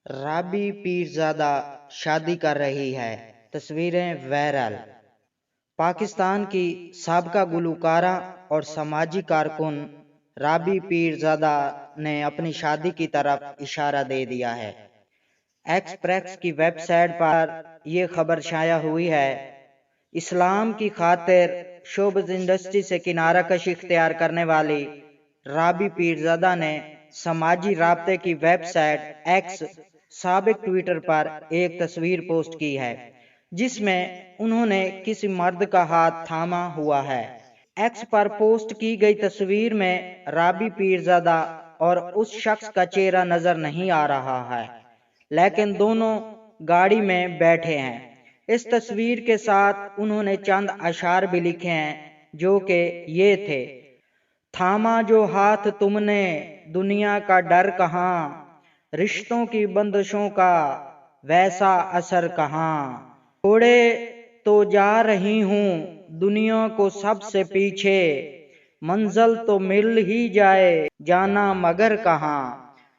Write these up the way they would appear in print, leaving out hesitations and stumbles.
رابی پیرزادہ شادی کر رہی ہے، تصویریں وائرل۔ پاکستان کی سابقہ گلوکارہ اور سماجی کارکن رابی پیرزادہ نے اپنی شادی کی طرف اشارہ دے دیا ہے۔ ایکسپریس کی ویب سائٹ پر یہ خبر شائع ہوئی ہے۔ اسلام کی خاطر شوبز انڈسٹری سے کنارہ کشی اختیار کرنے والی رابی پیرزادہ نے سماجی رابطے کی ویب سائٹ ایکس سابق ٹویٹر پر ایک تصویر پوسٹ کی ہے جس میں انہوں نے کسی مرد کا ہاتھ تھاما ہوا ہے۔ ایکس پر پوسٹ کی گئی تصویر میں رابی پیرزادہ اور اس شخص کا چہرہ نظر نہیں آ رہا ہے، لیکن دونوں گاڑی میں بیٹھے ہیں۔ اس تصویر کے ساتھ انہوں نے چند اشعار بھی لکھے ہیں جو کہ یہ تھے: تھاما جو ہاتھ تم نے، دنیا کا ڈر کہاں، رشتوں کی بندشوں کا ویسا اثر کہاں، چھوڑے تو جا رہی ہوں دنیا کو سب سے پیچھے، منزل تو مل ہی جائے جانا مگر کہاں۔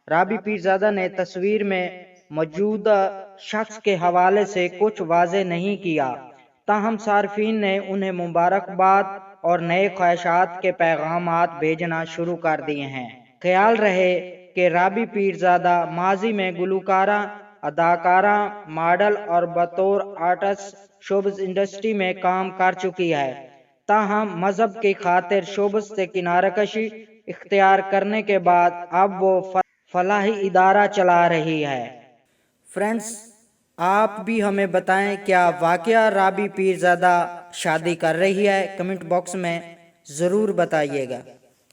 رابی پیرزادہ نے تصویر میں موجودہ شخص کے حوالے سے کچھ واضح نہیں کیا، تاہم صارفین نے انہیں مبارکباد اور نئے خواہشات کے پیغامات بھیجنا شروع کر دیے ہیں۔ خیال رہے کہ رابی پیرزادہ ماضی میں گلوکارہ، اداکارہ، ماڈل اور بطور آرٹسٹ شوبز انڈسٹری میں کام کر چکی ہے، تاہم مذہب کی خاطر شوبز سے کنارہ کشی اختیار کرنے کے بعد اب وہ فلاحی ادارہ چلا رہی ہے۔ فرینڈز، آپ بھی ہمیں بتائیں کیا واقعہ رابی پیرزادہ شادی کر رہی ہے؟ کمنٹ باکس میں ضرور بتائیے گا۔